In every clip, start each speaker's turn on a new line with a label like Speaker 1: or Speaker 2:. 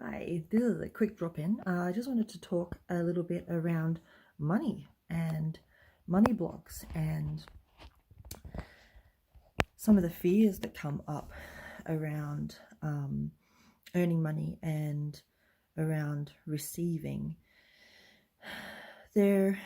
Speaker 1: Hi, this is a quick drop in. I just wanted to talk a little bit around money and money blocks and some of the fears that come up around earning money and around receiving. There's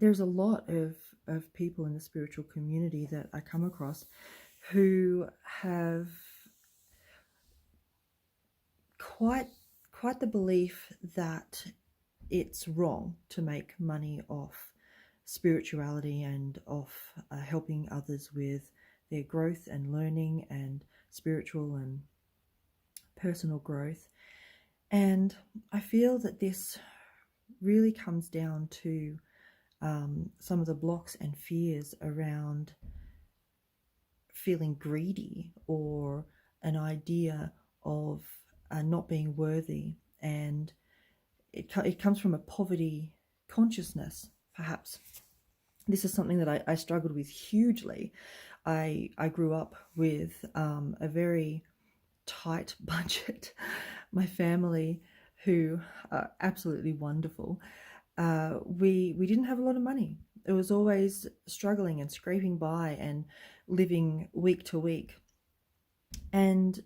Speaker 1: a lot of people in the spiritual community that I come across who have quite the belief that it's wrong to make money off spirituality and off helping others with their growth and learning and spiritual and personal growth. And I feel that this really comes down to some of the blocks and fears around feeling greedy or an idea of not being worthy, and it comes from a poverty consciousness, perhaps. This is something that I struggled with hugely. I grew up with a very tight budget. My family, who are absolutely wonderful, we didn't have a lot of money. It was always struggling and scraping by and living week to week. And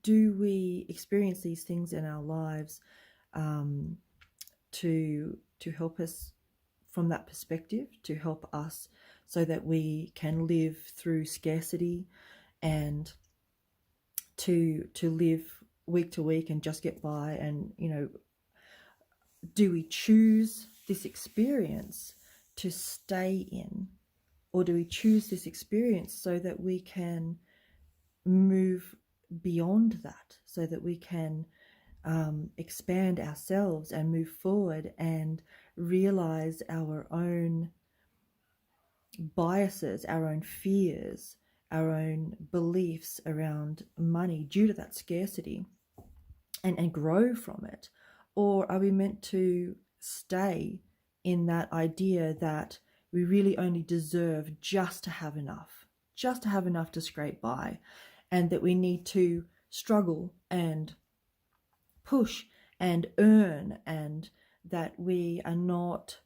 Speaker 1: do we experience these things in our lives to help us from that perspective, to help us so that we can live through scarcity and to live week to week and just get by? And do we choose this experience to stay in, or do we choose this experience so that we can move beyond that, so that we can expand ourselves and move forward and realize our own biases, our own fears, our own beliefs around money due to that scarcity, and grow from it? Or are we meant to stay in that idea that we really only deserve just to have enough to scrape by, and that we need to struggle and push and earn, and that we're not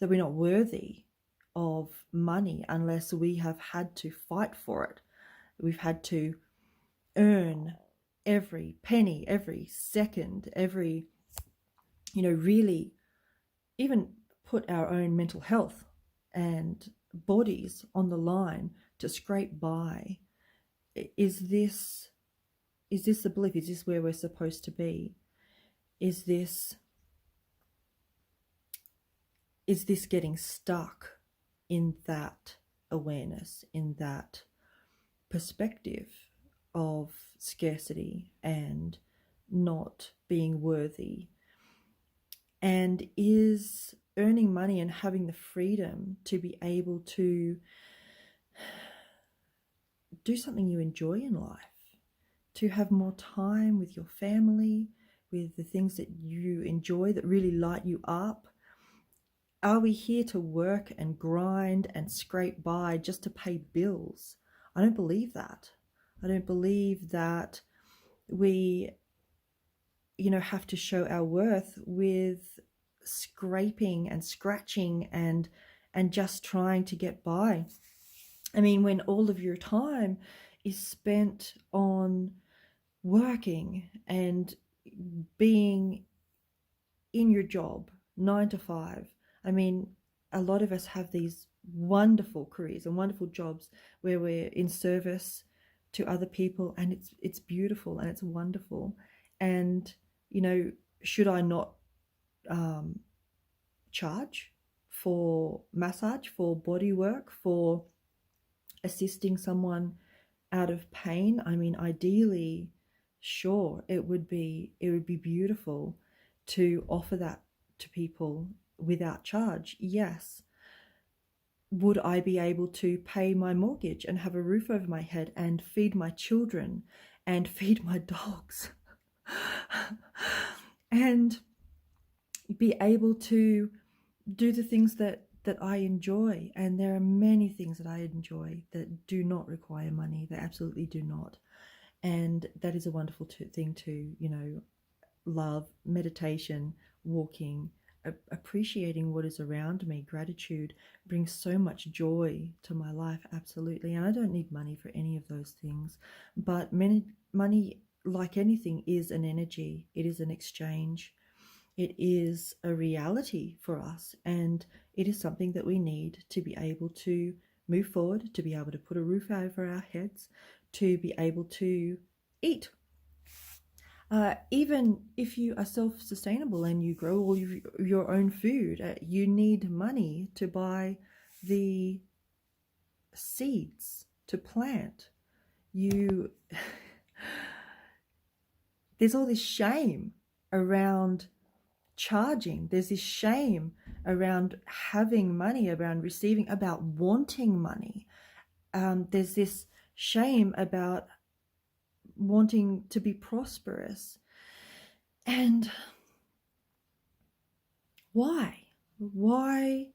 Speaker 1: worthy of money unless we have had to fight for it? We've had to earn every penny, every second, every, really even put our own mental health and bodies on the line to scrape by. Is this the belief? Is this where we're supposed to be? Is this getting stuck in that awareness, in that perspective of scarcity and not being worthy? And is earning money and having the freedom to be able to do something you enjoy in life, to have more time with your family, with the things that you enjoy that really light you up? Are we here to work and grind and scrape by just to pay bills? I don't believe that. I don't believe that we have to show our worth with scraping and scratching and just trying to get by. I mean, when all of your time is spent on working and being in your job 9 to 5. I mean, a lot of us have these wonderful careers and wonderful jobs where we're in service to other people, and it's beautiful and it's wonderful. And should I not charge for massage, for body work, for assisting someone out of pain? I mean, ideally, sure, it would be beautiful to offer that to people without charge. Yes. Would I be able to pay my mortgage and have a roof over my head and feed my children and feed my dogs and be able to do the things that I enjoy? And there are many things that I enjoy that do not require money. They absolutely do not. And that is a wonderful thing to, love. Meditation, walking, appreciating what is around me. Gratitude brings so much joy to my life, absolutely. And I don't need money for any of those things. But money, like anything, is an energy. It is an exchange. It is a reality for us, and it is something that we need to be able to move forward, to be able to put a roof over our heads, to be able to eat. Even if you are self-sustainable and you grow all your own food, you need money to buy the seeds to plant. There's all this shame around charging. There's this shame around having money, around receiving, about wanting money. There's this shame about wanting to be prosperous. And why? Why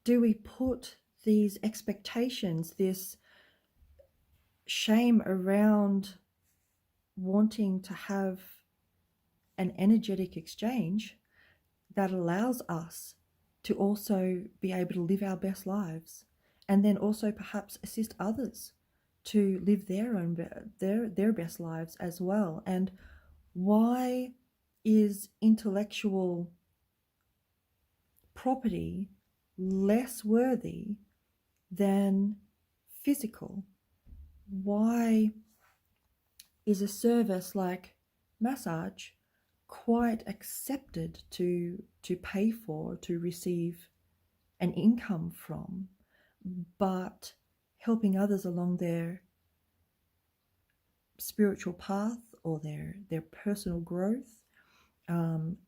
Speaker 1: do we put these expectations, this shame around wanting to have an energetic exchange that allows us to also be able to live our best lives, and then also perhaps assist others to live their best lives as well? And why is intellectual property less worthy than physical? Why is a service like massage quite accepted to pay for, to receive an income from, but helping others along their spiritual path or their personal growth,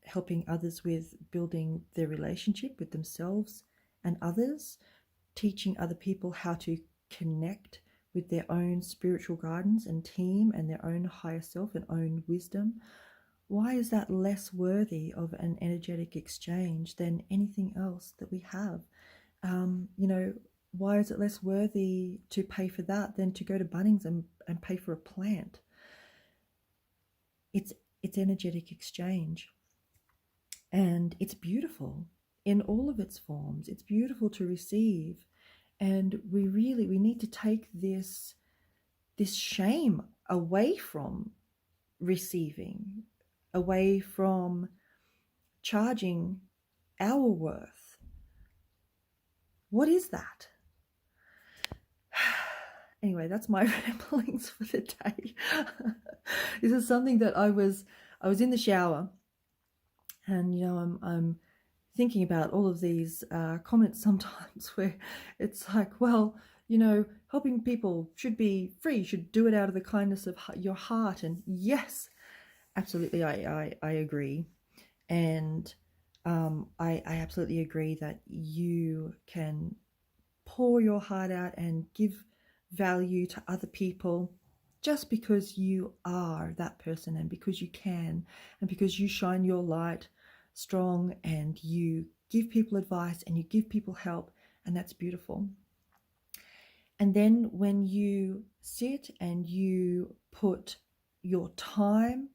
Speaker 1: helping others with building their relationship with themselves and others, teaching other people how to connect with their own spiritual guidance and team and their own higher self and own wisdom? Why is that less worthy of an energetic exchange than anything else that we have? Why is it less worthy to pay for that than to go to Bunnings and pay for a plant? It's energetic exchange. And it's beautiful in all of its forms. It's beautiful to receive. And we need to take this shame away from receiving, away from charging our worth. What is that? Anyway, that's my ramblings for the day. This is something that I was in the shower, and I'm thinking about all of these comments sometimes where it's like, well, helping people should be free. You should do it out of the kindness of your heart. And yes, absolutely, I agree. And I absolutely agree that you can pour your heart out and give value to other people just because you are that person, and because you can, and because you shine your light strong and you give people advice and you give people help, and that's beautiful. And then when you sit and you put your time,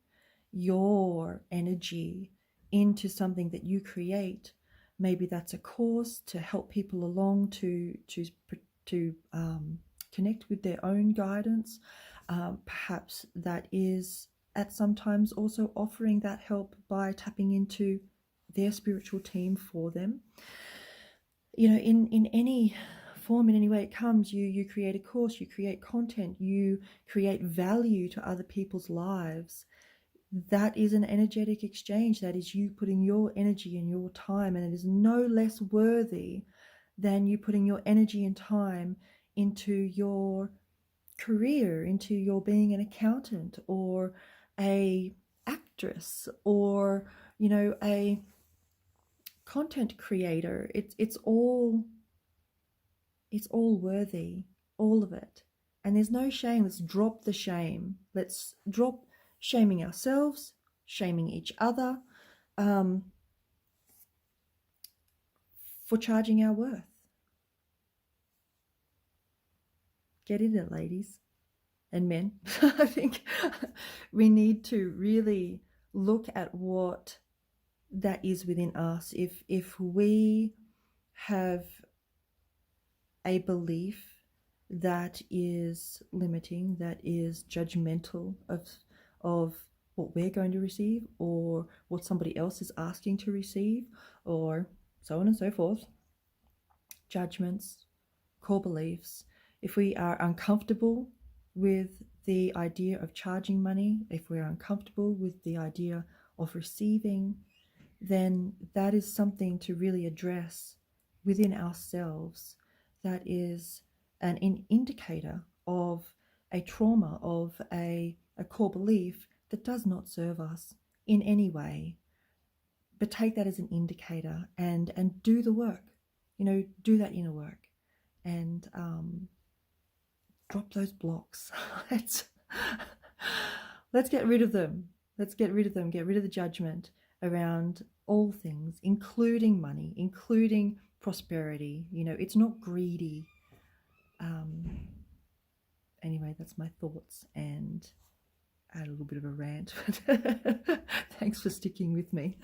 Speaker 1: your energy into something that you create, maybe that's a course to help people along to connect with their own guidance. Perhaps that is at sometimes also offering that help by tapping into their spiritual team for them. In any form, in any way it comes, you create a course, you create content, you create value to other people's lives. That is an energetic exchange. That is you putting your energy and your time, and it is no less worthy than you putting your energy and time into your career, into your being an accountant or a actress or a content creator. It's all worthy, all of it. And there's no shame. Let's drop the shame. Let's drop shaming ourselves, shaming each other for charging our worth. Get in it, ladies. and men. I think we need to really look at what that is within us. If we have a belief that is limiting, that is judgmental of what we're going to receive or what somebody else is asking to receive, or so on and so forth, judgments, core beliefs, if we are uncomfortable with the idea of charging money, if we're uncomfortable with the idea of receiving, then that is something to really address within ourselves. That is an indicator of a trauma, of a core belief that does not serve us in any way. But take that as an indicator and do the work. Do that inner work and drop those blocks. Let's get rid of them. Get rid of the judgment around all things, including money, including prosperity. It's not greedy. Anyway, that's my thoughts, and I had a little bit of a rant. Thanks for sticking with me.